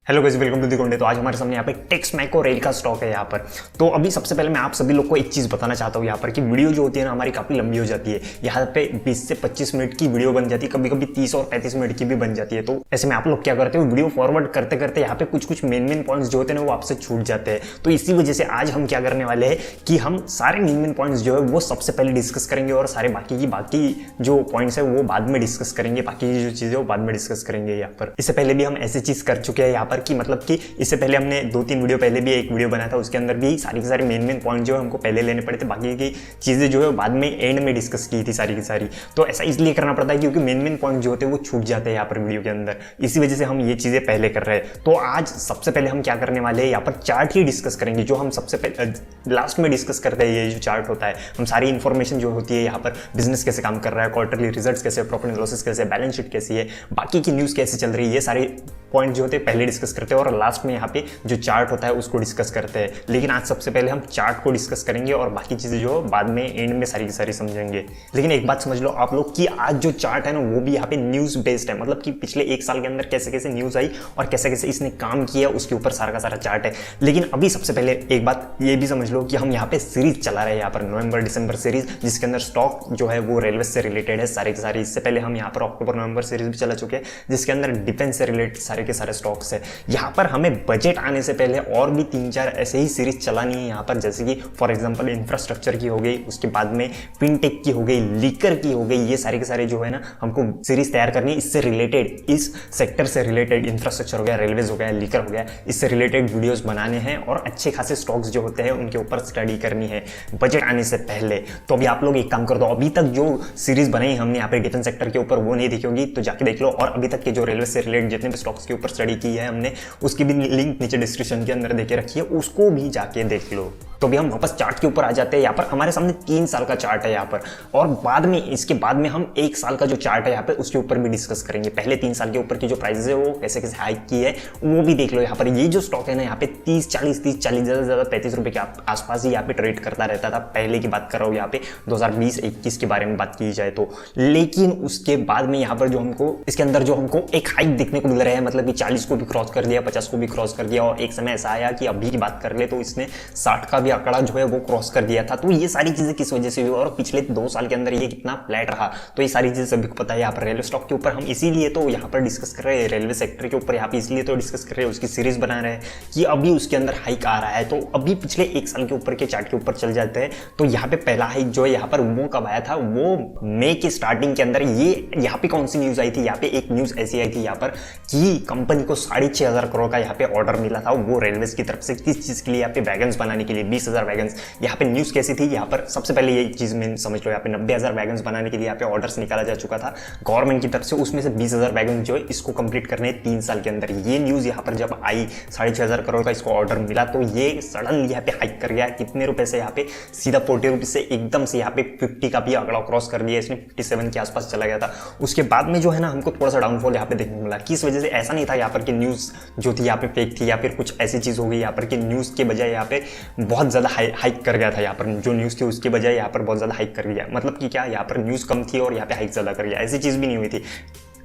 Hello guys, welcome to the कोंडे। तो आज हमारे सामने यहाँ पे टेक्स मैको रेल का स्टॉक है यहाँ पर। तो अभी सबसे पहले मैं आप सभी लोग को एक चीज़ बताना चाहता हूँ यहाँ पर कि वीडियो जो होती है ना हमारी काफ़ी लंबी हो जाती है। यहाँ पे 20 से 25 मिनट की वीडियो बन जाती है, कभी कभी 30 और 35 मिनट की भी बन जाती है। तो ऐसे में आप लोग क्या करते हो, वीडियो फॉरवर्ड करते करते यहाँ पे कुछ मेन पॉइंट्स जो होते हैं ना वो आपसे छूट जाते हैं। तो इसी वजह से आज हम क्या करने वाले हैं कि हम सारे मेन पॉइंट्स जो है वो सबसे पहले डिस्कस करेंगे और सारे बाकी जो पॉइंट्स है वो बाद में डिस्कस करेंगे। बाकी की जो चीज़ें वो बाद में डिस्कस करेंगे यहाँ पर। इससे पहले भी हम ऐसी चीज़ कर चुके हैं यहाँ पर कि मतलब कि इससे पहले हमने 2-3 वीडियो पहले भी एक वीडियो बनाया था, उसके अंदर भी सारी की सारी मेन पॉइंट जो है हमको पहले लेने पड़े थे, बाकी की चीज़ें जो है बाद में एंड में डिस्कस की थी सारी की सारी। तो ऐसा इसलिए करना पड़ता है क्योंकि मेन पॉइंट जो होते हैं वो छूट जाते हैं यहाँ पर वीडियो के अंदर, इसी वजह से हम ये चीज़ें पहले कर रहे हैं। तो आज सबसे पहले हम क्या करने वाले हैं, यहाँ पर चार्ट ही डिस्कस करेंगे। जो हम सबसे पहले लास्ट में डिस्कस करते हैं, ये जो चार्ट होता है, हम सारी इन्फॉर्मेशन जो होती है यहाँ पर, बिजनेस कैसे काम कर रहा है, क्वार्टरली रिजल्ट्स कैसे, प्रॉफिट एंड लॉसेस कैसे, बैलेंस शीट कैसी है, बाकी की न्यूज़ कैसे चल रही है, ये सारे पॉइंट जो होते हैं पहले डिस्कस करते हैं और लास्ट में यहाँ पे जो चार्ट होता है उसको डिस्कस करते हैं। लेकिन आज सबसे पहले हम चार्ट को डिस्कस करेंगे और बाकी चीज़ें जो बाद में एंड में सारी की सारी समझेंगे। लेकिन एक बात समझ लो आप लोग कि आज जो चार्ट है ना वो भी यहाँ पे न्यूज़ बेस्ड है, मतलब कि पिछले 1 साल के अंदर कैसे कैसे न्यूज़ आई और कैसे कैसे इसने काम किया उसके ऊपर सारा का सारा चार्ट है। लेकिन अभी सबसे पहले एक बात ये भी समझ लो कि हम यहाँ पे सीरीज चला रहे हैं, यहाँ पर नवंबर दिसंबर सीरीज, जिसके अंदर स्टॉक जो है वो रेलवे से रिलेटेड है सारे के सारे। इससे पहले हम यहाँ पर अक्टूबर नवंबर सीरीज भी चला चुके हैं जिसके अंदर डिफेंस से रिलेटेड सारे के सारे स्टॉक्स है। यहाँ पर हमें बजट आने से पहले और भी 3-4 ऐसे ही सीरीज चलानी है यहाँ पर, जैसे कि फॉर एग्जांपल इंफ्रास्ट्रक्चर की हो गई, उसके बाद में फिनटेक की हो गई, लीकर की हो गई, ये सारे के सारे जो है ना हमको सीरीज तैयार करनी है। इससे रिलेटेड, इस सेक्टर से रिलेटेड, इंफ्रास्ट्रक्चर हो गया, रेलवेज हो गया, लीकर हो गया, इससे रिलेटेड वीडियोस बनाने हैं और अच्छे खासे स्टॉक्स जो होते हैं उनके ऊपर स्टडी करनी है बजट आने से पहले। तो अभी आप लोग एक काम कर दो, अभी तक जो सीरीज बनाई हमने यहाँ पे डिफेंस सेक्टर के ऊपर वो नहीं देखी होगी तो जाके देख लो, और अभी तक के जो रेलवे से रिलेटेड जितने भी स्टॉक्स के ऊपर स्टडी की है हमने उसकी भी लिंक नीचे डिस्क्रिप्शन के अंदर देके रखी है, उसको भी जाके देख लो। तो अभी हम वापस चार्ट के ऊपर आ जाते हैं। यहाँ पर हमारे सामने 3 साल का चार्ट है यहाँ पर, और बाद में इसके बाद में हम 1 साल का जो चार्ट है यहाँ पे उसके ऊपर भी डिस्कस करेंगे। पहले 3 साल के ऊपर की जो प्राइसेस है वो कैसे कैसे हाइक की है वो भी देख लो। यहाँ पर ये जो स्टॉक है ना यहाँ पे 30-40 ज़्यादा 35 रुपए के आसपास ही यहाँ पे ट्रेड करता रहता था। पहले की बात कर रहा हूँ यहाँ पे 2020-21 के बारे में बात की जाए तो। लेकिन उसके बाद में यहाँ पर जो हमको इसके अंदर जो हमको एक हाइक देखने को मिल रहा है, मतलब कि 40 को भी क्रॉस कर दिया, 50 को भी क्रॉस कर दिया, और एक समय ऐसा आया कि अभी की बात कर ले तो इसने 60 का भी आंकड़ा जो है वो क्रॉस कर दिया था। तो ये सारी चीजें किस वजह से हुई और पिछले 2 साल के अंदर ये कितना फ्लैट रहा, तो ये सारी चीजें सभी को पता है। यहाँ पर रेलवे स्टॉक के ऊपर हम इसीलिए तो यहाँ पर डिस्कस कर रहे हैं, रेलवे सेक्टर के ऊपर यहाँ पे इसलिए तो डिस्कस कर रहे हैं, उसकी सीरीज बना रहे हैं कि अभी उसके अंदर हाइक आ रहा है। तो अभी पिछले 1 साल के ऊपर के चार्ट के ऊपर चल जाते हैं तो यहाँ पे पहला हाइक जो है यहाँ पर वो कब आया था, वो मई के स्टार्टिंग के अंदर। ये यहाँ पे कौन सी न्यूज आई थी, यहाँ पे एक न्यूज ऐसी आई थी यहाँ पर कि कंपनी को 6,500 करोड़ का यहाँ पे ऑर्डर मिला था, वो रेलवे की तरफ से। किस चीज के लिए, यहाँ पे वैगन्स बनाने के लिए, 20,000 वैगन्स। यहाँ पे न्यूज कैसी थी, यहाँ पर सबसे पहले ये चीज में समझ लो, यहाँ पे 90,000 वैगन्स बनाने के लिए यहाँ पे ऑर्डर्स निकाला जा चुका था गवर्नमेंट की तरफ से, उसमें से 20,000 वैगन जो है इसको कंप्लीट करने 3 साल के अंदर। ये न्यूज यहाँ पर जब आई, 6,500 करोड़ का इसको ऑर्डर मिला, तो ये सडनली यहाँ पे हाइक कर गया। कितने रुपए से, यहाँ पे सीधा 40 रुपीज से एकदम से यहाँ पे 50 का भी आंकड़ा क्रॉस कर दिया, इसने 57 के आसपास चला गया था। उसके बाद में जो है ना हमको थोड़ा सा डाउनफॉल यहाँ पे देखने को मिला। किस वजह से, ऐसा नहीं था यहाँ पर कि न्यूज जो थी यहाँ पे फेक थी या फिर कुछ ऐसी चीज हो गई यहाँ पर कि न्यूज के बजाय यहाँ पे बहुत ज्यादा हाइक कर गया था। यहाँ पर जो न्यूज थी उसके बजाय यहाँ पर बहुत ज्यादा हाइक कर गया, मतलब कि क्या, यहाँ पर न्यूज कम थी और यहाँ पे हाइक ज्यादा कर गया, ऐसी चीज भी नहीं हुई थी।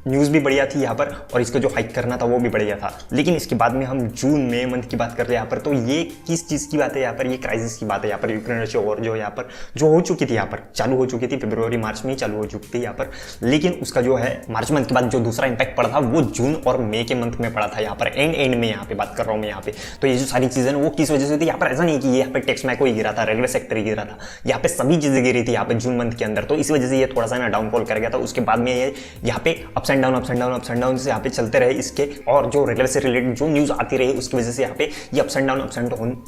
न्यूज़ भी बढ़िया थी यहाँ पर और इसका जो हाइक करना था वो भी बढ़िया था। लेकिन इसके बाद में हम जून मई मंथ की बात कर रहे हैं यहाँ पर, तो ये किस चीज़ की बात है यहाँ पर, ये क्राइसिस की बात है यहाँ पर। यूक्रेन रशिया वॉर जो यहाँ पर जो हो चुकी थी, यहाँ पर चालू हो चुकी थी, फरवरी मार्च में ही चालू हो चुकी थी यहाँ पर। लेकिन उसका जो है मार्च मंथ के बाद जो दूसरा इंपैक्ट पड़ा था वो जून और मई के मंथ में पड़ा था यहाँ पर, एंड में यहाँ पे बात कर रहा हूँ मैं यहाँ पे। तो ये जो सारी चीज़ें वो किस वजह से थी यहाँ पर, ऐसा नहीं कि ये यहाँ पे टेक्स मैको ही गिरा था, रेलवे सेक्टर ही गिरा था, यहाँ पे सभी चीज़ें गिरी थी यहाँ पे जून मंथ के अंदर। तो इस वजह से ये थोड़ा सा ना डाउनफॉल कर गया था। उसके बाद में ये यहाँ पे अप्स एंड डाउन से यहाँ पे चलते रहे इसके, और जो रेलवे से रिलेटेड जो न्यूज आती रही उसकी वजह से यहाँ पे ये अप्स एंड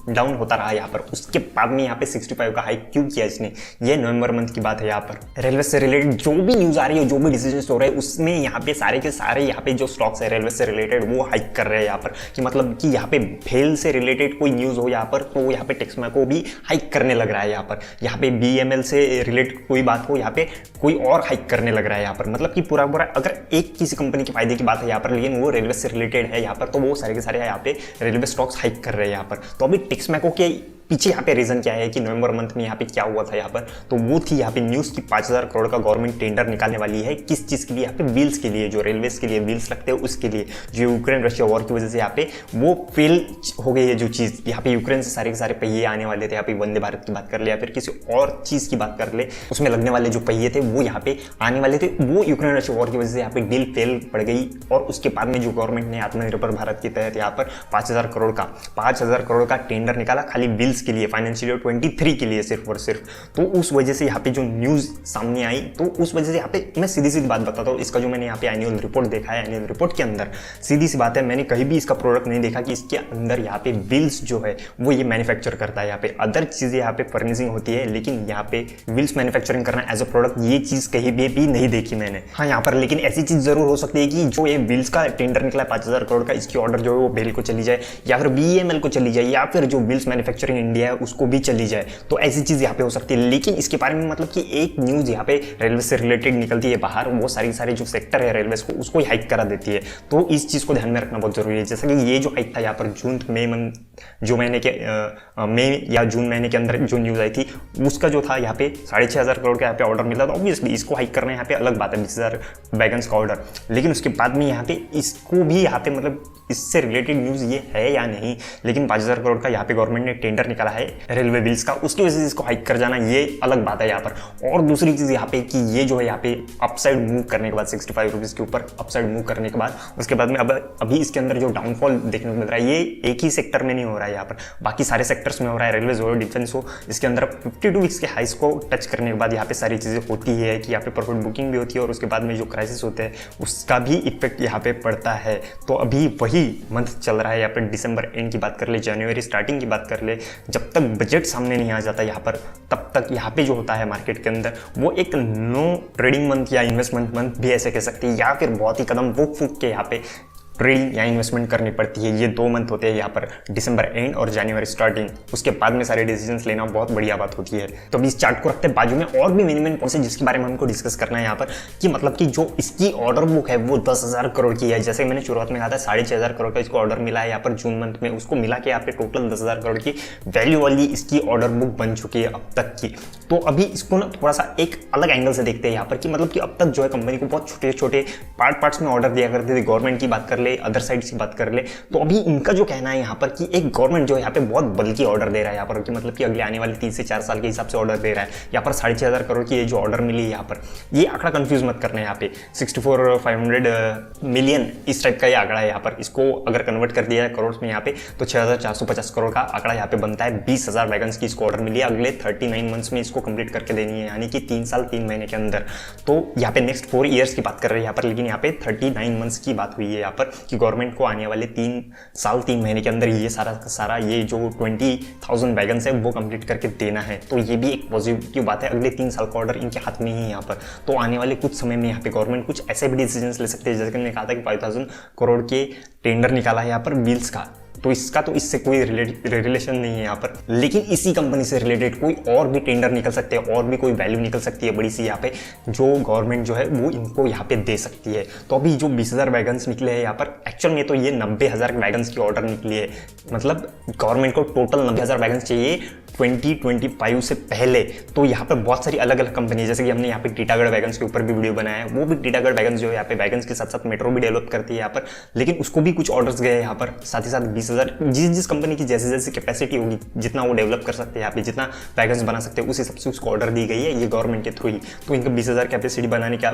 डाउन होता रहा यहाँ पर। उसके बाद में यहाँ पे 65 का हाइक क्यों किया इसने, ये नवंबर मंथ की बात है। यहाँ पर रेलवे से रिलेटेड जो भी न्यूज आ रही है, जो भी डिसीजन हो रहे हैं, उसमें यहाँ पे सारे के सारे यहाँ पे जो स्टॉक्स है रेलवे से रिलेटेड वो हाइक कर रहे हैं यहाँ पर। कि मतलब कि यहाँ पे भेल से रिलेटेड कोई न्यूज हो यहाँ पर तो यहाँ पे टेक्स मैको भी हाइक करने लग रहा है यहाँ पर। यहाँ पे BML से रिलेटेड कोई बात हो, यहाँ पे कोई और हाइक करने लग रहा है यहाँ पर। मतलब कि पूरा अगर एक किसी कंपनी के फायदे की बात है यहाँ पर, लेकिन वो रेलवे से रिलेटेड है यहाँ पर, तो वो सारे के सारे यहाँ पे रेलवे स्टॉक्स हाइक कर रहे हैं यहाँ पर। तो अभी टेक्स मैको के पीछे यहाँ पे रीजन क्या है कि नवंबर मंथ में यहाँ पे क्या हुआ था यहाँ पर, तो वो थी यहाँ पे न्यूज़ की 5,000 करोड़ का गवर्नमेंट टेंडर निकालने वाली है। किस चीज़ के लिए? यहाँ पे व्हील्स के लिए, जो रेलवेज के लिए व्हील्स लगते हैं उसके लिए। जो यूक्रेन रशिया वॉर की वजह से यहाँ पे वो फेल हो गई है जो चीज़, यहाँ पे यूक्रेन से सारे के सारे पहिए आने वाले थे। यहाँ पे वंदे भारत की बात कर ले या फिर किसी और चीज़ की बात कर ले, उसमें लगने वाले जो पहिए थे वो यहाँ पे आने वाले थे। वो यूक्रेन रशिया वॉर की वजह से यहाँ पे डील फेल पड़ गई। और उसके बाद में जो गवर्नमेंट ने आत्मनिर्भर भारत के तहत यहाँ पर 5,000 करोड़ का टेंडर निकाला खाली व्हील्स के लिए, फाइनेंशियल ईयर 23 के लिए सिर्फ और सिर्फ। तो उस वजह से यहाँ पे जो न्यूज़ सामने आई, तो उस वजह से यहाँ पे मैं सीधी सीधी बात बताता हूँ। इसका जो मैंने यहाँ पे एनुअल रिपोर्ट देखा है, एनुअल रिपोर्ट के अंदर सीधी सी बात है, मैंने कहीं भी इसका प्रोडक्ट नहीं देखा कि इसके अंदर यहाँ पे व्हील्स जो है वो ये मैन्युफैक्चर करता है। यहाँ पे अदर चीज़ें यहाँ पे फर्निशिंग होती है, लेकिन यहाँ पे व्हील्स मैन्युफैक्चरिंग करना एज अ प्रोडक्ट ये चीज़ कहीं भी नहीं देखी मैंने। हाँ, यहाँ पर लेकिन ऐसी चीज़ जरूर हो सकती है कि जो ये व्हील्स का टेंडर निकला 5,000 करोड़ का, इसकी ऑर्डर जो है वो बेल को चली जाए या फिर BEML को चली जाए या फिर जो व्हील्स मैन्युफैक्चरिंग इंडिया है उसको भी चली जाए। तो ऐसी चीज़ यहाँ पे हो सकती है। लेकिन इसके बारे में मतलब कि एक न्यूज़ यहाँ पे रेलवे से रिलेटेड निकलती है बाहर, वो सारे जो सेक्टर है रेलवे को उसको हाइक करा देती है। तो इस चीज़ को ध्यान में रखना बहुत जरूरी है। जैसा कि ये जो हाइक था यहाँ पर मई या जून महीने के अंदर जो न्यूज़ आई थी, उसका जो था यहाँ पे 6,500 करोड़ का यहाँ पे ऑर्डर मिला था। ऑब्वियसली इसको हाइक करना यहाँ पे अलग बात है, 20,000 वैगन्स का ऑर्डर। लेकिन उसके बाद में यहाँ पे इसको भी यहाँ पे मतलब इससे रिलेटेड न्यूज़ ये है या नहीं, लेकिन 5,000 करोड़ का यहाँ पे गवर्नमेंट ने टेंडर निकाला है रेलवे व्हील्स का, उसकी वजह से इसको हाइक कर जाना ये अलग बात है यहाँ पर। और दूसरी चीज़ यहाँ पे कि ये जो है यहाँ पे अपसाइड मूव करने के बाद 65 रुपीज़ के ऊपर अपसाइड मूव करने के बाद उसके बाद में अभी इसके अंदर जो डाउनफॉल देखने को मिल रहा है, ये एक ही सेक्टर में नहीं हो रहा है, यहाँ पर बाकी सारे सेक्टर्स में हो रहा है। रेलवे हो, डिफेंस हो, इसके अंदर 52 वीक्स के हाइस को टच करने के बाद यहाँ पे सारी चीज़ें होती है कि यहाँ पे प्रॉफिट बुकिंग भी होती है और उसके बाद में जो क्राइसिस होते हैं उसका भी इफेक्ट यहाँ पे पड़ता है। तो अभी वही मंथ चल रहा है यहाँ पर, दिसंबर एंड की बात कर ले, जनवरी स्टार्टिंग की बात कर ले, जब तक बजट सामने नहीं आ जाता यहाँ पर, तब तक यहाँ पे जो होता है मार्केट के अंदर वो एक नो ट्रेडिंग मंथ या इन्वेस्टमेंट मंथ भी ऐसे कह सकते हैं, या फिर बहुत ही कदम फूक के यहाँ पे ट्रेडिंग या इन्वेस्टमेंट करनी पड़ती है। ये 2 मंथ होते हैं यहाँ पर, दिसंबर एंड और जनवरी स्टार्टिंग। उसके बाद में सारे डिसीजंस लेना बहुत बढ़िया बात होती है। तो अभी इस चार्ट को रखते हैं बाजू में, और भी मिनिमम पॉइंट्स है जिसके बारे में हमको डिस्कस करना है यहाँ पर, कि मतलब कि जो इसकी ऑर्डर बुक है वो 10,000 करोड़ की है। जैसे मैंने शुरुआत में कहा था 6,500 करोड़ का इसको ऑर्डर मिला है यहाँ पर जून मंथ में, उसको मिला के यहाँ पे टोटल 10,000 करोड़ की वैल्यू वाली इसकी ऑर्डर बुक बन चुकी है अब तक की। तो अभी इसको ना थोड़ा सा एक अलग एंगल से देखते हैं यहाँ पर, कि मतलब कि अब तक जो है कंपनी को बहुत छोटे छोटे पार्ट्स में ऑर्डर दिया करते थे। गवर्नमेंट की बात कर ले, अदर साइड की बात कर ले, तो अभी इनका जो कहना है यहाँ पर कि एक गवर्नमेंट जो है यहाँ पे बहुत बल्कि ऑर्डर दे रहा है यहाँ पर, कि मतलब कि अगले आने वाले 3 से 4 साल के हिसाब से ऑर्डर दे रहा है। यहाँ पर 6,500 करोड़ की ये जो ऑर्डर मिली है यहाँ पर, ये आंकड़ा कंफ्यूज मत करना है। यहाँ पे 64,500 मिलियन इस टाइप का ये आंकड़ा है यहाँ पर। इसको अगर कन्वर्ट कर दिया है करोड़ में यहाँ पे, तो 6,450 करोड़ का आंकड़ा यहाँ पे बनता है। 20,000 वैगन्स की इसको ऑर्डर मिली है, अगले 39 मंथ्स में इसको कंप्लीट करके देनी है, यानी कि 3 साल 3 महीने के अंदर। तो यहाँ पे नेक्स्ट 4 ईयर्स की बात कर रहे हैं यहाँ पर, लेकिन यहाँ पे 39 मंथ्स की बात हुई है यहाँ पर, कि गवर्नमेंट को आने वाले 3 साल 3 महीने के अंदर ये सारा ये जो 20,000 वैगन्स है वो कंप्लीट करके देना है। तो ये भी एक पॉजिटिव बात है। अगले 3 साल का ऑर्डर इनके हाथ में ही है यहाँ पर। तो आने वाले कुछ समय में यहाँ पे गवर्नमेंट कुछ ऐसे भी डिसीजंस ले सकते हैं, जैसे कि मैंने कहा था कि 5,000 करोड़ के टेंडर निकाला है यहाँ पर व्हील्स का, तो इसका तो इससे कोई रिलेशन नहीं है यहाँ पर। लेकिन इसी कंपनी से रिलेटेड कोई और भी टेंडर निकल सकते हैं, और भी कोई वैल्यू निकल सकती है बड़ी सी यहाँ पे, जो गवर्नमेंट जो है वो इनको यहाँ पे दे सकती है। तो अभी जो 20,000 वैगन्स निकले हैं यहाँ पर, एक्चुअल में तो ये 90,000 वैगन्स की ऑर्डर निकली है। मतलब गवर्नमेंट को टोटल 90,000 वैगन्स चाहिए 2025 से पहले। तो यहाँ पर बहुत सारी अलग अलग कंपनी, जैसे कि हमने यहाँ पे टीटागढ़ वैगन्स के ऊपर भी वीडियो बनाया है, वो भी टीटागढ़ वैगन्स जो है यहाँ पे वैगन्स के साथ साथ मेट्रो भी डेवलप करती है यहाँ पर, लेकिन उसको भी कुछ ऑर्डर्स गए यहाँ पर। साथ ही साथ 20,000 जिस कंपनी की जैसे जैसे कैपेसिटी होगी, जितना वो डेवलप कर सकते हैं यहाँ पे, जितना वैगन्स बना सकते हैं, उस हिसाब से उसको ऑर्डर दी गई है ये गवर्नमेंट के थ्रू ही। तो इनका 20,000 कैपेसिटी बनाने का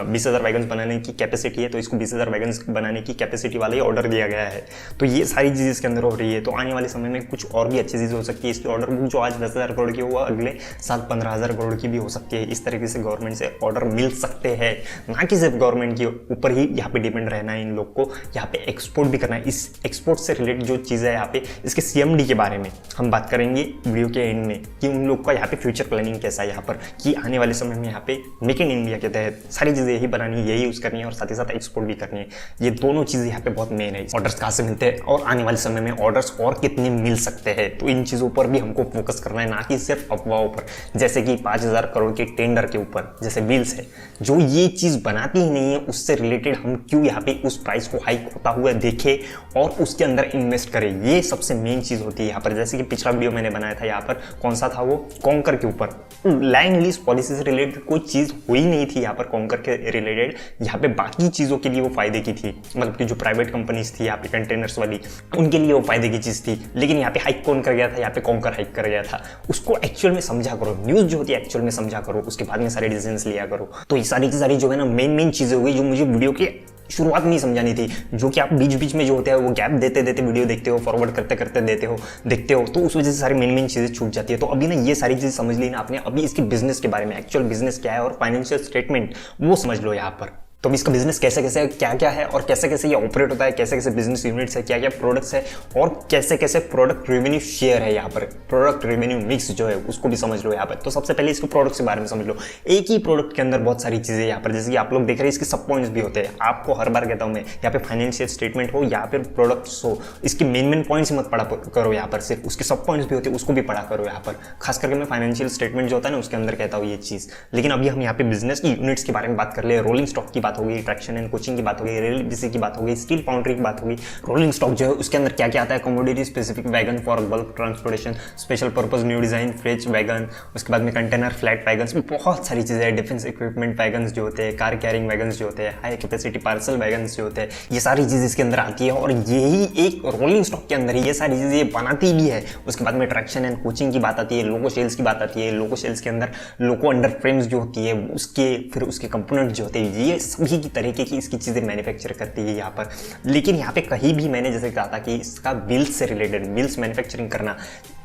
20,000 वैगन्स बनाने की कैपेसिटी है, तो इसको 20,000 वैगन्स बनाने की कैपेसिटी वाला ही ऑर्डर दिया गया है। तो ये सारी चीज़ इसके अंदर हो रही है। तो आने वाले समय में कुछ और भी अच्छी चीज़ हो सकती है। इसकी ऑर्डर बुक जो आज 10,000 करोड़ की हुआ, अगले साल 15,000 करोड़ की भी हो सकती है। इस तरीके से गवर्नमेंट से ऑर्डर मिल सकते हैं, ना कि सिर्फ गवर्नमेंट के ऊपर ही यहाँ पे डिपेंड रहना है। इन लोग को यहाँ पे एक्सपोर्ट भी करना है। इस एक्सपोर्ट से रिलेटेड जो चीज़ है यहाँ पे, इसके CMD के बारे में हम बात करेंगे वीडियो के एंड में, कि उन लोग का यहाँ पे फ्यूचर प्लानिंग कैसा है यहाँ पर, कि आने वाले समय में यहाँ पे मेक इन इंडिया के तहत सारी चीज़ें यही बनानी है, यही यूज़ करनी है, और साथ ही साथ एक्सपोर्ट भी करनी है। ये दोनों चीज़ें यहाँ पे बहुत मेन है। ऑर्डर्स कहाँ से मिलते हैं और आने वाले समय में ऑर्डर्स और कितने मिल सकते हैं, तो इन चीज़ों पर भी हमको फोकस करना है, ना कि सिर्फ अफवाहों पर। जैसे कि 5,000 करोड़ के टेंडर के ऊपर जैसे व्हील्स है, जो ये चीज़ बनाती ही नहीं है, उससे रिलेटेड हम क्यों यहाँ पे उस प्राइस को हाइक होता हुआ देखे और उसके अंदर इन्वेस्ट करे, ये सबसे मेन चीज़ होती है यहाँ पर। जैसे कि पिछला वीडियो मैंने बनाया था यहाँ पर, कौन सा था वो, कॉन्कर के ऊपर। लैंड लीज पॉलिसी से रिलेटेड कोई चीज़ हुई नहीं थी यहाँ पर कॉन्कर के रिलेटेड। यहाँ पे बाकी चीज़ों के लिए वो फायदे की थी, मतलब कि जो प्राइवेट कंपनीज थी यहाँ पे कंटेनर्स वाली, उनके लिए वो फायदे की चीज़ थी। लेकिन यहाँ पे हाइक कौन कर गया था, यहाँ पे कॉन्कर हाइक कर गया था। उसको एक्चुअल में समझा करो, न्यूज़ जो होती है एक्चुअल में समझा करो, उसके बाद में सारे डिसीजंस लिया करो। तो ये सारी की सारी जो है ना मेन चीज़ें हो गई जो मुझे वीडियो की शुरुआत नहीं समझानी थी, जो कि आप बीच बीच में जो होता है वो गैप देते देते वीडियो देखते हो, फॉरवर्ड करते करते देखते हो, तो उस वजह से सारी मेन चीज़ें छूट जाती है। तो अभी ना ये सारी चीज़ें समझ ली ना आपने, अभी इसके बिजनेस के बारे में, एक्चुअल बिजनेस क्या है और फाइनेंशियल स्टेटमेंट वो समझ लो यहाँ पर। तो इसका बिजनेस कैसे कैसे क्या है और कैसे कैसे ये ऑपरेट होता है, कैसे कैसे बिजनेस यूनिट्स है, क्या क्या प्रोडक्ट्स है और कैसे कैसे प्रोडक्ट रेवेन्यू शेयर है यहाँ पर, प्रोडक्ट रेवेन्यू मिक्स जो है उसको भी समझ लो यहाँ पर। तो सबसे पहले इसके प्रोडक्ट्स के बारे में समझ लो। एक ही प्रोडक्ट के अंदर बहुत सारी चीज़ें यहाँ पर, जैसे कि आप लोग देख रहे हैं इसके सब पॉइंट्स भी होते हैं। आपको हर बार कहता हूँ मैं, यहाँ पे फाइनेंशियल स्टेटमेंट हो या फिर प्रोडक्ट्स हो, इसके मेन पॉइंट्स मत पढ़ा करो यहाँ पर, सिर्फ उसके सब पॉइंट्स भी होते हैं उसको भी पढ़ा करो यहाँ पर। खास करके मैं फाइनेंशियल स्टेटमेंट जो होता है ना उसके अंदर कहता हूँ ये चीज़। लेकिन अभी हम यहाँ पे बिजनेस की यूनिट्स के बारे में बात कर ले, रोलिंग स्टॉक की बात होगी, ट्रैक्शन एंड कोचिंग की बात होगी, रेल बीसी की बात होगी, स्टील फाउंड्री की बात होगी। रोलिंग स्टॉक जो है उसके अंदर क्या क्या आता है, commodity specific wagon for bulk transportation, special purpose new design freight wagon, उसके बाद में कंटेनर फ्लैट वैगन्स, बहुत सारी चीजें हैं। डिफेंस इक्विपमेंट वैगन्स जो होते हैं, कार कैरिंग वैगन्स जो होते हैं, हाई कैपेसिटी पार्सल वैगन्स जो होते हैं, ये सारी चीज़ इसके अंदर आती है। और यही एक रोलिंग स्टॉक के अंदर ये सारी चीज़ें बनाती भी है। उसके बाद में ट्रैक्शन एंड कोचिंग की बात आती है, लोको शेल्स की बात आती है, लोको शेल्स के अंदर लोको अंडर फ्रेम्स जो होती है उसके, फिर उसके कंपोनेंट जो होते हैं, ये सभी की तरीके की इसकी चीज़ें मैन्युफैक्चर करती है यहाँ पर। लेकिन यहाँ पे कहीं भी मैंने जैसे कहा था कि इसका बिल्स से रिलेटेड, बिल्स मैन्युफैक्चरिंग करना,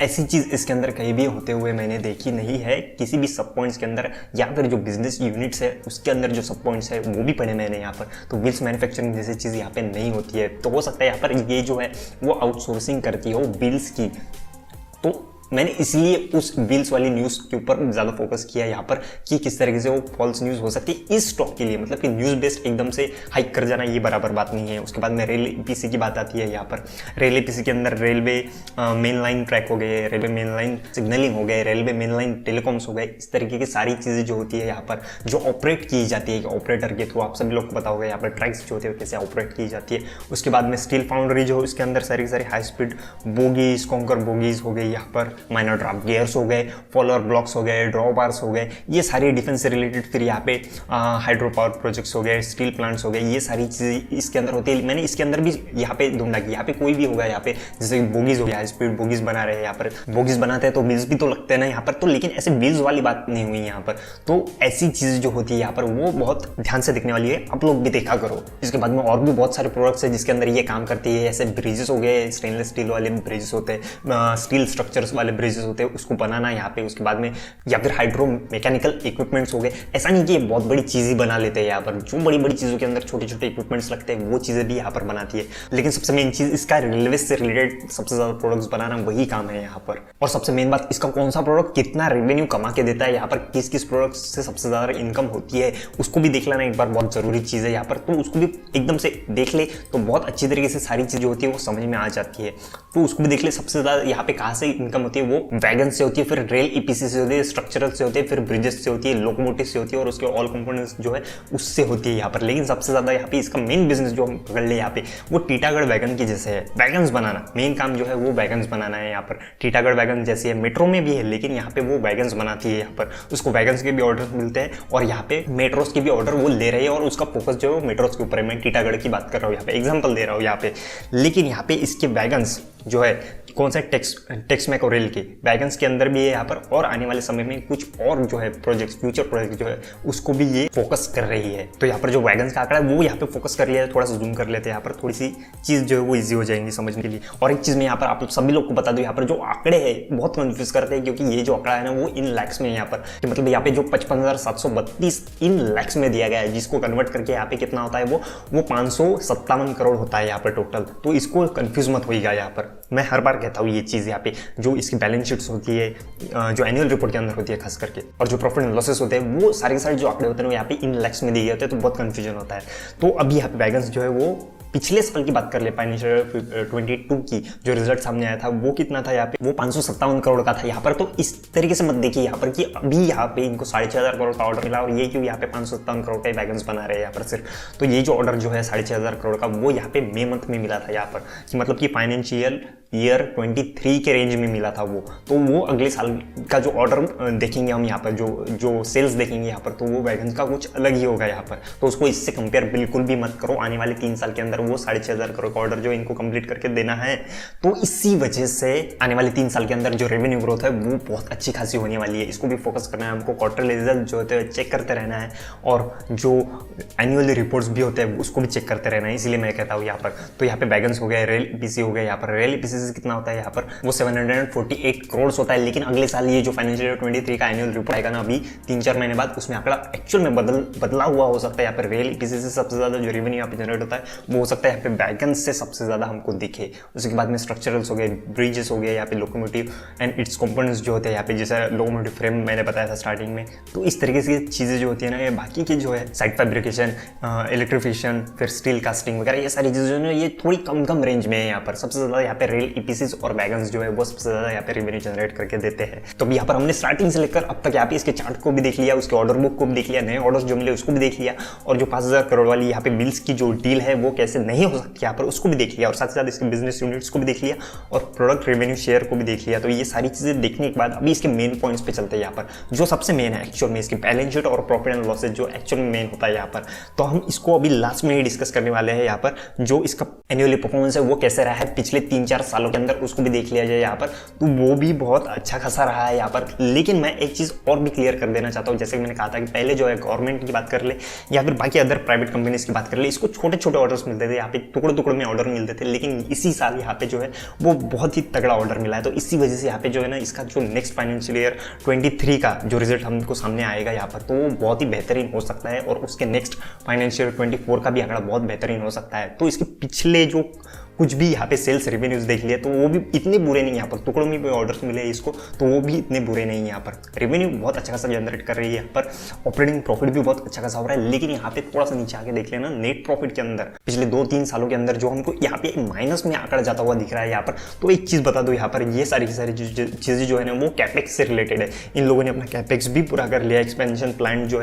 ऐसी चीज़ इसके अंदर कहीं भी होते हुए मैंने देखी नहीं है किसी भी सब पॉइंट्स के अंदर, या फिर जो बिजनेस यूनिट्स है उसके अंदर जो सब पॉइंट्स है वो भी पढ़े मैंने यहाँ पर। तो बिल्स मैन्युफैक्चरिंग जैसी चीज़ यहाँ पे नहीं होती है। तो हो सकता है यहाँ पर ये जो है वो आउटसोर्सिंग करती हो बिल्स की। तो मैंने इसलिए उस बिल्स वाली न्यूज़ के ऊपर ज़्यादा फोकस किया यहाँ पर कि किस तरीके से वो फॉल्स न्यूज़ हो सकती है इस स्टॉक के लिए। मतलब कि न्यूज़ बेस्ड एकदम से हाइक कर जाना ये बराबर बात नहीं है। उसके बाद में रेल ईपीसी की बात आती है यहाँ पर। रेल ईपीसी के अंदर रेलवे मेन लाइन ट्रैक हो गए, रेलवे मेन लाइन सिग्नलिंग हो गए, रेलवे मेन लाइन टेलीकॉम्स हो गए, इस तरीके की सारी चीज़ें जो होती है यहाँ पर जो ऑपरेट की जाती है ऑपरेटर के थ्रू। आप सभी लोग को पता होगा यहाँ पर ट्रैक्स जो होते हैं कैसे ऑपरेट की जाती है। उसके बाद में स्टील फाउंड्री जो उसके अंदर सारी सारी high speed bogies, conquer bogies हो गई यहाँ पर, माइनर ड्राफ्ट गियर्स हो गए, फॉलोअर ब्लॉक्स हो गए, ड्रॉ बार्स हो गए, ये सारी डिफेंस से रिलेटेड। फिर यहाँ पे हाइड्रो पावर प्रोजेक्ट्स हो गए, स्टील प्लांट्स हो गए, ये सारी चीज़ें इसके अंदर होती है। मैंने इसके अंदर भी यहाँ पे ढूंढा कि यहाँ पे कोई भी होगा, यहाँ पे जैसे बोगीज हो गया, हाई स्पीड बोगीज बना रहे हैं यहाँ पर, बोगीज बनाते हैं तो बिल्स भी तो लगते हैं ना यहाँ पर। तो लेकिन ऐसे बिल्स वाली बात नहीं हुई यहाँ पर। तो ऐसी चीज़ जो होती है यहाँ पर वो बहुत ध्यान से दिखने वाली है, आप लोग भी देखा करो। इसके बाद में और भी बहुत सारे प्रोडक्ट्स है जिसके अंदर ये काम करती है। ऐसे ब्रिजेस हो गए, स्टेनलेस स्टील वाले ब्रिजेस होते हैं, स्टील स्ट्रक्चर्स वाले ब्रिजेस होते हैं, उसको बनाना यहाँ पे। उसके बाद में या फिर हाइड्रो मैकेनिकल इक्विपमेंट्स हो गए। ऐसा नहीं कि ये बहुत बड़ी चीज़ें बना लेते हैं यहाँ पर, जो बड़ी बड़ी चीज़ों के अंदर छोटे छोटे इक्विपमेंट्स लगते हैं वो चीज़ें भी यहाँ पर बनाती है। लेकिन सबसे मेन चीज़ इसका रेलवे से रिलेटेड सबसे ज़्यादा प्रोडक्ट्स बनाना वही काम है यहाँ पर। और सबसे मेन बात, इसका कौन सा प्रोडक्ट कितना रेवेन्यू कमा के देता है यहाँ पर, किस किस प्रोडक्ट से सबसे ज़्यादा इनकम होती है उसको भी देख लेना एक बार, बहुत ज़रूरी चीज़ है यहाँ पर। तो उसको भी एकदम से देख ले तो बहुत अच्छी तरीके से सारी चीज़ें होती है वो समझ में आ जाती है। तो उसको भी देख ले सबसे ज़्यादा यहाँ पे कहाँ से इनकम होती है, वो वैगन से होती है, फिर रेल ईपीसी से होती है, स्ट्रक्चरल से होती है, फिर ब्रिजेस से होती है, लोकोमोटिव से होती है और उसके ऑल कंपोनेंट्स जो है उससे होती है यहाँ पर। लेकिन सबसे ज़्यादा यहाँ पे इसका मेन बिजनेस जो हम पकड़ ले यहाँ पे वो टीटागढ़ वैगन की जैसे है। वैगन्स बनाना मेन काम जो है वो वैगन्स बनाना है यहाँ पर। टीटागढ़ वैगन जैसी है, मेट्रो में भी है लेकिन यहाँ पे वो वैगन्स बनाती है यहाँ पर। उसको वैगन्स के भी ऑर्डर मिलते हैं और यहाँ पे मेट्रोस के भी ऑर्डर वो ले रहे हैं और उसका फोकस जो है वो मेट्रोस के ऊपर है। मैं टीटागढ़ की बात कर रहा हूँ यहाँ पे, एग्जाम्पल दे रहा हूँ यहाँ पे। लेकिन यहाँ पे इसके वैगन्स जो है कौन सा टेक्समैक और रेल के वैगन्स के अंदर भी है यहाँ पर। और आने वाले समय में कुछ और जो है प्रोजेक्ट्स, फ्यूचर प्रोजेक्ट जो है उसको भी ये फोकस कर रही है। तो यहाँ पर जो वैगन्स का आंकड़ा है वो यहाँ पे फोकस कर लिया है। थोड़ा सा जूम कर लेते हैं यहाँ पर, थोड़ी सी चीज़ जो है वो ईजी हो जाएंगी समझने के लिए। और एक चीज़ मैं यहाँ पर आप सभी लोग को बता दूँ, यहाँ पर जो आंकड़े हैं बहुत कन्फ्यूज करते हैं क्योंकि ये जो आंकड़ा है ना वो इन लैक्स में यहाँ पर, मतलब यहाँ पे जो 55,732 इन लैक्स में दिया गया है, जिसको कन्वर्ट करके यहाँ पे कितना होता है वो 557 करोड़ होता है यहाँ पर टोटल। तो इसको कन्फ्यूज मत होइएगा यहाँ पर, मैं हर बार कहता हूँ ये चीज़ यहाँ पे। जो इसकी बैलेंस शीट्स होती है, जो एनुअल रिपोर्ट के अंदर होती है खास करके, और जो प्रॉफिट एंड लॉसेस होते हैं वो सारे के सारे जो आंकड़े होते हैं वो यहाँ पे इन लैक्स में दिए होते हैं, तो बहुत कंफ्यूजन होता है। तो अभी यहाँ पे वैगन्स जो है वो पिछले साल की बात कर ले फाइनेंशियल 22 की जो रिजल्ट सामने आया था वो कितना था यहाँ पे, वो 557 करोड़ का था यहाँ पर। तो इस तरीके से मत देखिए यहाँ पर कि अभी यहाँ पे इनको 6,500 करोड़ का ऑर्डर मिला और ये क्यों यहाँ पे 557 करोड़ का वैगन्स बना रहे हैं यहाँ पर सिर्फ। तो ये जो ऑर्डर जो है 6,500 करोड़ का वो यहाँ पे मई मंथ में मिला था यहाँ पर, कि मतलब कि फाइनेंशियल ईयर 23 के रेंज में मिला था वो। तो वो अगले साल का जो ऑर्डर देखेंगे हम यहाँ पर, जो सेल्स देखेंगे यहाँ पर, तो वो वैगन का कुछ अलग ही होगा यहाँ पर। तो उसको इससे कंपेयर बिल्कुल भी मत करो। आने वाले 3 साल के अंदर वो 6,500 करोड़ का ऑर्डर जो इनको कंप्लीट करके देना है, तो इसी वजह से आने वाले 3 साल के अंदर जो रेवेन्यू ग्रोथ है वो बहुत अच्छी खासी होने वाली है। इसको भी फोकस करना है हमको, क्वार्टरली रिजल्ट जो होते हैं चेक करते रहना है, और जो एनुअल रिपोर्ट्स भी होते हैं उसको भी चेक करते रहना है। इसलिए मैं कहता हूँ यहाँ पर, तो यहाँ पे वैगन्स हो गया, रेल ईपीसी हो गया यहाँ पर। रेल ईपीसी कितना होता है यहाँ पर, वो 748 करोड़ होता है। लेकिन अगले साल ये जो फाइनेंशियल ईयर 23 का एनुअल रिपोर्ट आएगा ना, अभी 3-4 महीने बाद, उसमें आंकड़ा एक्चुअल में बदला हुआ हो सकता है। यहाँ पर रेल ईपीसी से सबसे ज्यादा जो रेवेन्यू यहाँ पे जनरेट होता है वो हो सकता है यहाँ पे वैगन्स से सबसे ज्यादा हमको दिखे। उसके बाद में स्ट्रक्चरल्स हो गए, ब्रिजेस हो गए, यहाँ पे लोकोमोटिव एंड इट्स कंपोनेंट्स जो होते हैं यहाँ पे, जैसे लोकोमोटिव फ्रेम मैंने बताया था स्टार्टिंग में। तो इस तरीके से चीजें जो होती है ना, ये बाकी की जो है साइड फैब्रिकेशन, इलेक्ट्रिफिकेशन, फिर स्टील कास्टिंग वगैरह, ये सारी चीजें जो है ये थोड़ी कम रेंज में है यहाँ पर। सबसे ज्यादा यहाँ पे रेल ईपीसी और वैगन्स जो है वो सबसे ज्यादा यहाँ पे रेवेन्यू जनरेट करके देते हैं। तो यहाँ पर हमने स्टार्टिंग से लेकर अब तक यहाँ पे इसके चार्ट को भी देख लिया, उसके ऑर्डर बुक को भी देख लिया, नए ऑर्डर्स जो मिले उसको भी देख लिया, और जो 5,000 करोड़ वाली यहाँ पे बिल्स की जो डील है वो कैसे नहीं हो सकती यहाँ पर उसको भी देख लिया, और साथ ही साथ इसके बिजनेस यूनिट्स को भी देख लिया, और प्रोडक्ट रेवेन्यू शेयर को भी देख लिया। तो ये सारी चीजें देखने के बाद अभी इसके मेन पॉइंट्स पे चलते हैं यहाँ पर, जो सबसे मेन है एक्चुअल में इसकी बैलेंस शीट और प्रॉफिट एंड लॉसेज जो एक्चुअल में मेन होता है यहाँ पर। तो हम इसको अभी लास्ट में ही डिस्कस करने वाले हैं यहाँ पर, जो इसका एनुअली परफॉर्मेंस है वो कैसे रहा है पिछले 3-4 सालों के अंदर, उसको भी देख लिया जाए यहाँ पर। तो वो भी बहुत अच्छा खासा रहा है यहाँ पर। लेकिन मैं एक चीज और भी क्लियर कर देना चाहता हूँ, जैसे कि मैंने कहा था कि पहले जो है गवर्नमेंट की बात कर ले या फिर बाकी अदर प्राइवेट कंपनीज की बात कर ले, इसको छोटे छोटे ऑर्डर्स मिलते थे यहाँ पे, टुकड़े में ऑर्डर मिलते थे। लेकिन इसी साल यहाँ पे जो है वो बहुत ही तगड़ा ऑर्डर मिला है। तो इसी वजह से यहाँ पे जो है ना, इसका जो नेक्स्ट फाइनेंशियल ईयर 23 का जो रिजल्ट हमको सामने आएगा यहाँ पर, तो वो बहुत ही बेहतरीन हो सकता है, और उसके नेक्स्ट फाइनेंशियल 24 का भी आंकड़ा बहुत बेहतरीन हो सकता है। तो इसके पिछले जो कुछ भी यहाँ पे सेल्स रेवेन्यूज देख लिए तो वो भी इतने बुरे नहीं यहाँ पर, टुकड़ों में भी ऑर्डर्स मिले इसको तो वो भी इतने बुरे नहीं यहाँ पर। रेवेन्यू बहुत अच्छा खासा जनरेट कर रही है यहाँ पर, ऑपरेटिंग प्रॉफिट भी बहुत अच्छा खासा हो रहा है। लेकिन यहाँ पे थोड़ा सा नीचे आके देख लेना, नेट प्रॉफिट के अंदर पिछले 2-3 सालों के अंदर जो हमको यहाँ पे माइनस में आंकड़ा जाता हुआ दिख रहा है यहाँ पर। तो एक चीज बता दो यहाँ पर, ये सारी की सारी चीजें जो है ना वो कैपेक्स से रिलेटेड है। इन लोगों ने अपना कैपेक्स भी पूरा कर लिया, एक्सपेंशन प्लान जो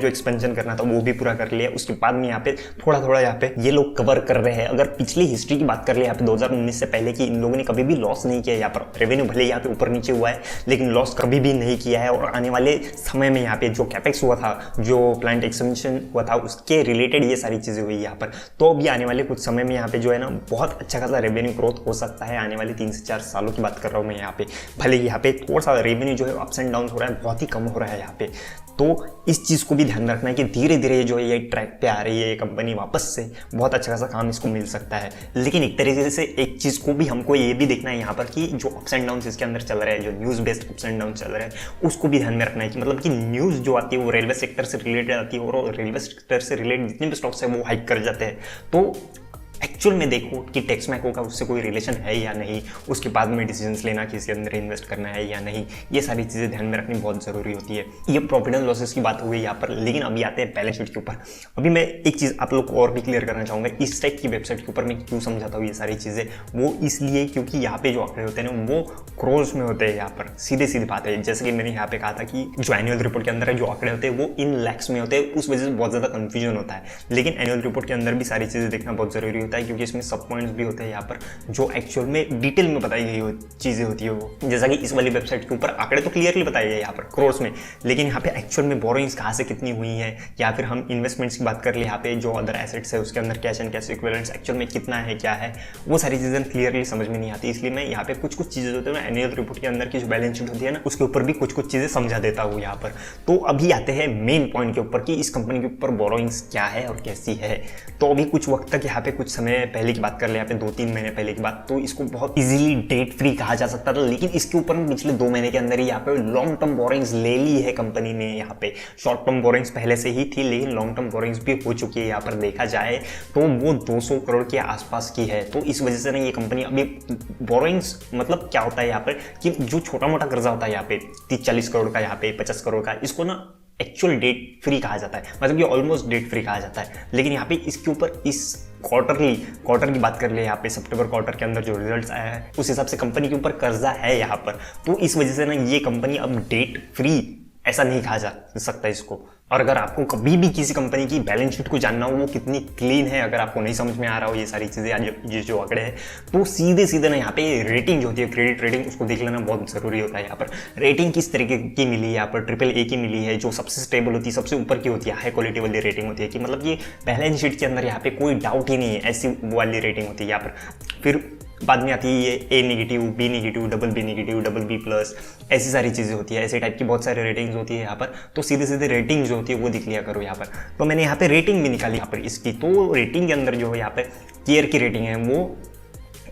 एक्सपेंशन करना था वो भी पूरा कर लिया। उसके बाद में यहाँ पे थोड़ा यहाँ पे ये लोग कवर कर रहे हैं। अगर पिछली हिस्ट्री की बात कर ले यहाँ पे 2019 से पहले की, इन लोगों ने कभी भी लॉस नहीं किया यहाँ पर। रेवेन्यू भले यहाँ पे ऊपर नीचे हुआ है लेकिन लॉस कभी भी नहीं किया है। और आने वाले समय में यहाँ पे जो कैपेक्स हुआ था, जो प्लांट एक्सपेंशन हुआ था, उसके रिलेटेड ये सारी चीजें हुई यहाँ पर। तो अभी आने वाले कुछ समय में यहाँ पे जो है ना बहुत अच्छा खासा रेवेन्यू ग्रोथ हो सकता है। आने वाले 3 से 4 सालों की बात कर रहा हूँ मैं यहाँ पे। भले यहाँ पे थोड़ा सा रेवेन्यू जो है अप्स एंड डाउन हो रहा है, बहुत ही कम हो रहा है यहाँ पे। तो इस चीज को भी ध्यान रखना है कि धीरे धीरे जो है ये ट्रैक पे आ रही है ये कंपनी, वापस से बहुत अच्छा खासा काम इसको मिल सकता है। लेकिन एक तरीके से एक चीज को भी हमको ये भी देखना है यहाँ पर कि जो अप्स एंड डाउन इसके अंदर चल रहा है, जो news based ups and down चल रहा है, उसको भी ध्यान में रखना है कि मतलब कि न्यूज जो आती है वो रेलवे सेक्टर से रिलेटेड आती है, और रेलवे सेक्टर से रिलेटेड जितने भी स्टॉक्स है वो हाइक कर जाते हैं। तो एक्चुअल में देखो कि टेक्समैको का उससे कोई रिलेशन है या नहीं, उसके बाद में डिसीजंस लेना कि इसके अंदर इन्वेस्ट करना है या नहीं, ये सारी चीज़ें ध्यान में रखनी बहुत ज़रूरी होती है। ये प्रॉफिट एंड लॉसेस की बात हो गई यहाँ पर। लेकिन अभी आते हैं बैलेंस शीट के ऊपर। अभी मैं एक चीज़ आप लोग को और भी क्लियर करना चाहूँगा, इस टाइप की वेबसाइट के ऊपर मैं क्यों समझाता हूँ ये सारी चीज़ें, वो इसलिए क्योंकि यहाँ पे जो आंकड़े होते हैं ना वो क्रोर्स में होते हैं यहाँ पर। सीधी बात है, जैसे कि मैंने यहाँ पे कहा था कि जो एनुअल रिपोर्ट के अंदर जो आंकड़े होते हैं वो इन लैक्स में होते हैं, उस वजह से बहुत ज़्यादा कन्फ्यूजन होता है। लेकिन एनुअल रिपोर्ट के अंदर भी सारी चीज़ें देखना बहुत ज़रूरी होता है, क्योंकि इसमें सब पॉइंट्स भी होते हैं यहाँ पर जो एक्चुअल में डिटेल में बताई गई चीजें होती है वो। जैसा कि इस वाली वेबसाइट के ऊपर आंकड़े तो क्लियरली बताए गए यहाँ पर क्रोर्स में, लेकिन यहाँ पे एक्चुअल में बोरोइंग्स कहाँ से कितनी हुई है, या फिर हम इन्वेस्टमेंट्स की बात कर ले यहाँ पे जो अदर एसेट्स है उसके अंदर cash and cash equivalents actual में कितना है क्या है, वो सारी चीजें क्लियरली समझ में नहीं आती। इसलिए मैं यहाँ पे कुछ चीजें होती है ना एनुअल रिपोर्ट के अंदर की जो बैलेंस शीट होती है ना उसके ऊपर भी कुछ चीजें समझा देता हूँ यहाँ पर। तो अभी आते हैं मेन पॉइंट के ऊपर कि इस कंपनी के ऊपर बोरोइंग्स क्या है और कैसी है। तो अभी कुछ वक्त तक यहाँ पे कुछ समय पहले की बात कर ले, यहाँ पे 2-3 महीने पहले की बात, तो इसको बहुत इजीली डेट फ्री कहा जा सकता था। लेकिन इसके ऊपर पिछले 2 महीने के अंदर ही यहाँ पे लॉन्ग टर्म बोरिंग्स ले ली है कंपनी ने। यहाँ पे शॉर्ट टर्म बोरिंग्स पहले से ही थी, लेकिन लॉन्ग टर्म बोरिंग्स भी हो चुकी है। यहाँ पर देखा जाए तो वो 200 करोड़ के आसपास की है। तो इस वजह से ना ये कंपनी अभी बोरिंग्स मतलब क्या होता है यहाँ पर कि जो छोटा मोटा कर्जा होता है यहाँ पे 30-40 करोड़ का, यहाँ पे 50 करोड़ का, इसको ना एक्चुअल डेट फ्री कहा जाता है, मतलब ये ऑलमोस्ट डेट फ्री कहा जाता है। लेकिन यहाँ पे इसके ऊपर इस क्वार्टर की बात कर ले, यहाँ पे सितंबर क्वार्टर के अंदर जो रिजल्ट्स आया है उस हिसाब से कंपनी के ऊपर कर्जा है यहाँ पर। तो इस वजह से ना ये कंपनी अब डेट फ्री ऐसा नहीं कहा जा सकता इसको। और अगर आपको कभी भी किसी कंपनी की बैलेंस शीट को जानना हो वो कितनी क्लीन है, अगर आपको नहीं समझ में आ रहा हो ये सारी चीज़ें, ये जो आंकड़े हैं, तो सीधे ना यहाँ पे रेटिंग जो होती है, क्रेडिट रेटिंग, उसको देख लेना बहुत ज़रूरी होता है। यहाँ पर रेटिंग किस तरीके की मिली है, यहाँ पर AAA की मिली है, जो सबसे स्टेबल होती है, सबसे ऊपर की होती है, हाई क्वालिटी वाली रेटिंग होती है, कि मतलब ये बैलेंस शीट के अंदर यहाँ पे कोई डाउट ही नहीं है, ऐसी वाली रेटिंग होती है यहाँ पर। फिर बाद में आती है ये A negative, B negative, BB negative, BB+, ऐसी सारी चीज़ें होती है, ऐसे टाइप की बहुत सारी रेटिंग्स होती है यहाँ पर। तो सीधे रेटिंग जो होती है वो दिख लिया करो यहाँ पर। तो मैंने यहाँ पे रेटिंग भी निकाली यहाँ पर इसकी। तो रेटिंग के अंदर जो है यहाँ पे केयर की रेटिंग है वो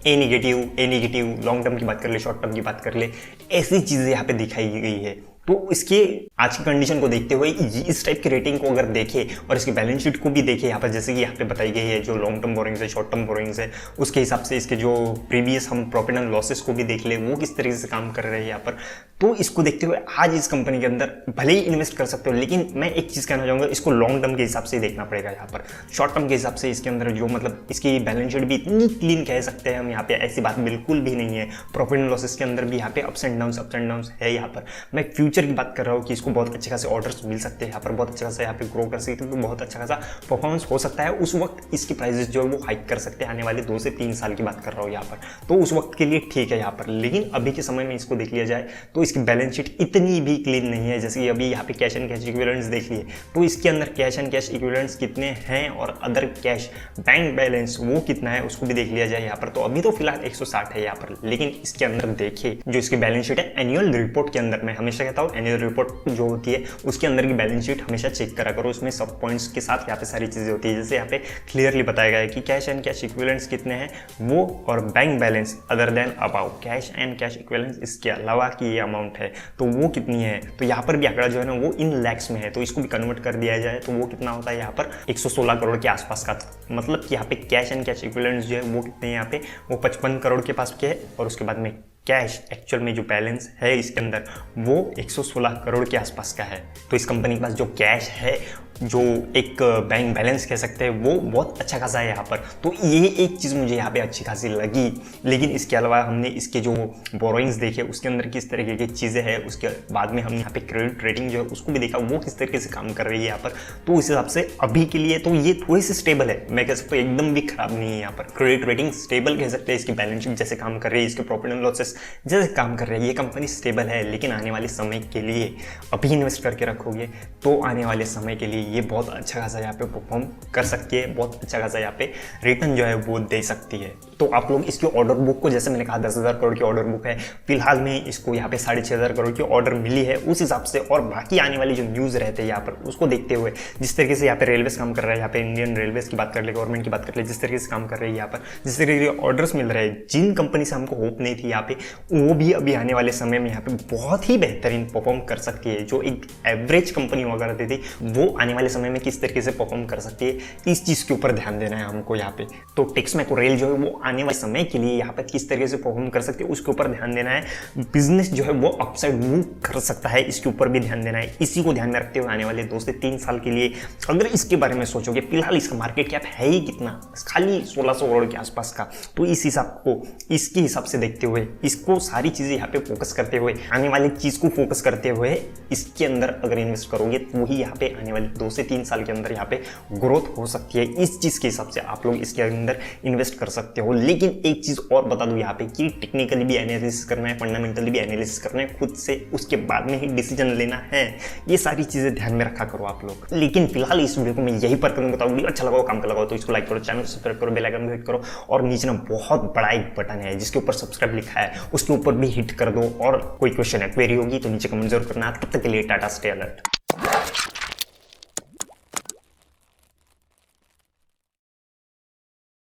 ए नेगेटिव, लॉन्ग टर्म की बात कर ले, शॉर्ट टर्म की बात कर ले, ऐसी चीज़ें यहाँ पे दिखाई गई है। तो इसके आज की कंडीशन को देखते हुए इस टाइप की रेटिंग को अगर देखे और इसकी बैलेंस शीट को भी देखे यहाँ पर, जैसे कि यहाँ पे बताई गई है, जो लॉन्ग टर्म बोरिंग्स है, शॉर्ट टर्म बोरिंग्स है, उसके हिसाब से इसके जो प्रीवियस हम प्रॉफिट एंड लॉसेस को भी देख ले वो किस तरीके से काम कर रहे हैं यहाँ पर। तो इसको देखते हुए आज इस कंपनी के अंदर भले ही इन्वेस्ट कर सकते हो, लेकिन मैं एक चीज़ कहना चाहूँगा, इसको लॉन्ग टर्म के हिसाब से देखना पड़ेगा यहाँ पर। शॉर्ट टर्म के हिसाब से इसके अंदर जो मतलब इसकी बैलेंस शीट भी इतनी क्लीन कह सकते हैं हम यहाँ पे, ऐसी बात बिल्कुल भी नहीं है। प्रॉफिट एंड लॉसेस के अंदर भी यहाँ पे अप्स एंड डाउन्स है यहाँ पर। मैं फ्यूचर की बात कर रहा हूँ कि इसको बहुत अच्छे खासे ऑर्डर्स मिल सकते हैं यहाँ पर, बहुत अच्छा खासा यहाँ पे ग्रो कर सकते हैं, तो बहुत अच्छा खासा परफॉर्मेंस हो सकता है। उस वक्त इसकी प्राइसेस जो है वो हाइक कर सकते हैं, आने वाले 2 से 3 साल की बात कर रहा हूँ यहाँ पर। तो उस वक्त के लिए ठीक है यहाँ पर। लेकिन अभी के समय में इसको देख लिया जाए तो इसकी बैलेंस शीट इतनी भी क्लीन नहीं है। जैसे कि अभी यहाँ पे कैश एंड कैश इक्विवेलेंट्स देख लिए, तो इसके अंदर कैश एंड कैश इक्विवेलेंट्स कितने हैं और अदर कैश बैंक बैलेंस वो कितना है उसको भी देख लिया जाए यहाँ पर। तो अभी तो फिलहाल 160 है यहाँ पर, लेकिन इसके अंदर देखिए जो इसकी बैलेंस शीट है एनुअल रिपोर्ट के अंदर, मैं हमेशा कहता हूँ एनुअल रिपोर्ट जो होती है उसके अंदर की बैलेंस शीट हमेशा चेक करा करो, उसमें सब पॉइंट्स के साथ यहाँ पे सारी चीजें होती है। जैसे यहाँ पे क्लियरली बताया गया है कि कैश एंड कैश इक्विवेलेंट्स कितने हैं वो, और bank balance other than about cash and cash equivalents, इसके अलावा की ये अमाउंट है तो वो कितनी है। तो यहाँ पर भी आंकड़ा जो है ना वो इन लैक्स में है, तो इसको भी कन्वर्ट कर दिया जाए तो वो कितना होता है यहाँ पर 116 करोड़ के आसपास का। मतलब कि यहाँ पे कैश एंड कैश इक्विवेलेंट्स जो है वो कितने हैं यहाँ पे, वो 55 करोड़ के पास के है, और उसके बाद में कैश एक्चुअल में जो बैलेंस है इसके अंदर वो 116 करोड़ के आसपास का है। तो इस कंपनी के पास जो कैश है, जो एक बैंक बैलेंस कह सकते हैं, वो बहुत अच्छा खासा है यहाँ पर। तो ये एक चीज़ मुझे यहाँ पे अच्छी खासी लगी। लेकिन इसके अलावा हमने इसके जो बोरोइंग्स देखे उसके अंदर किस तरीके की चीज़ें हैं, उसके बाद में हमने यहाँ पे क्रेडिट रेटिंग जो है उसको भी देखा वो किस तरीके से काम कर रही है यहाँ पर। तो उस हिसाब से अभी के लिए तो ये थोड़ी सी स्टेबल है, मैं कह सकता हूँ एकदम भी खराब नहीं है यहाँ पर। क्रेडिट रेटिंग स्टेबल कह सकते हैं, इसकी बैलेंस शीट जैसे काम कर रही है, इसके प्रॉफिट एंड लॉसेस जैसे काम कर रही है, ये कंपनी स्टेबल है। लेकिन आने वाले समय के लिए अभी इन्वेस्ट करके रखोगे तो आने वाले समय के लिए ये बहुत अच्छा खासा यहाँ पे परफॉर्म कर सकती है, बहुत अच्छा खासा यहाँ पे रिटर्न जो है वो दे सकती है। तो आप लोग इसकी ऑर्डर बुक को, जैसे मैंने कहा 10,000 करोड़ की ऑर्डर बुक है, फिलहाल में इसको यहाँ पे 6,500 करोड़ की ऑर्डर मिली है, उस हिसाब से और बाकी आने वाली जो न्यूज़ रहते हैं यहाँ पर उसको देखते हुए, जिस तरीके से यहाँ पे रेलवेज काम कर रहा है, यहाँ पे इंडियन रेलवेज की बात कर ले, गवर्नमेंट की बात कर ले, जिस तरीके से काम कर रही है यहाँ पर, जिस तरीके के ऑर्डर्स मिल रहे हैं, जिन कंपनी से हमको होप नहीं थी यहाँ पे, वो भी अभी आने वाले समय में यहाँ पे बहुत ही बेहतरीन परफॉर्म कर सकती है। जो एक एवरेज कंपनी हुआ करती थी वो आने वाले समय में किस तरीके से परफॉर्म कर सकती है, इस चीज़ के ऊपर ध्यान देना है हमको यहाँ पे। तो टेक्समैको रेल जो है वो आने वाले समय के लिए यहाँ पे किस तरीके से परफॉर्म कर सकती है उसके ऊपर ध्यान देना है। बिजनेस जो है वो अपसाइड मूव कर सकता है, इसके ऊपर भी ध्यान देना है। इसी को ध्यान में रखते हुए आने वाले 2 से 3 साल के लिए अगर इसके बारे में सोचोगे, फिलहाल इसका मार्केट कैप है ही कितना, खाली 1600 करोड़ के आसपास का। तो इस हिसाब को, इसके हिसाब से देखते हुए, इसको सारी चीज़ें यहाँ पे फोकस करते हुए, आने वाली चीज़ को फोकस करते हुए इसके अंदर अगर इन्वेस्ट करोगे तो वही यहाँ पे आने वाले 2 से 3 साल के अंदर यहाँ पे ग्रोथ हो सकती है। इस चीज़ के हिसाब से आप लोग इसके अंदर इन्वेस्ट कर सकते हो। लेकिन एक चीज़ और बता दूं यहाँ पे कि टेक्निकली भी एनालिसिस करना है, फंडामेंटली भी एनालिसिस करना है खुद से, उसके बाद में ही डिसीजन लेना है। ये सारी चीज़ें ध्यान में रखा करो आप लोग। लेकिन फिलहाल इस वीडियो को मैं यही पर करूँ, बताऊँ वीडियो अच्छा लगाओ, काम का लगाओ तो इसको लाइक करो, चैनल को सब्सक्राइब करो, बेल आइकन को हिट करो, और नीचे ना बहुत बड़ा एक बटन है जिसके ऊपर सब्सक्राइब लिखा है, उसके ऊपर भी हिट कर दो। और कोई क्वेश्चन है, क्वेरी होगी तो नीचे कमेंट जरूर करना। तब तक के लिए टाटा, स्टे अलर्ट।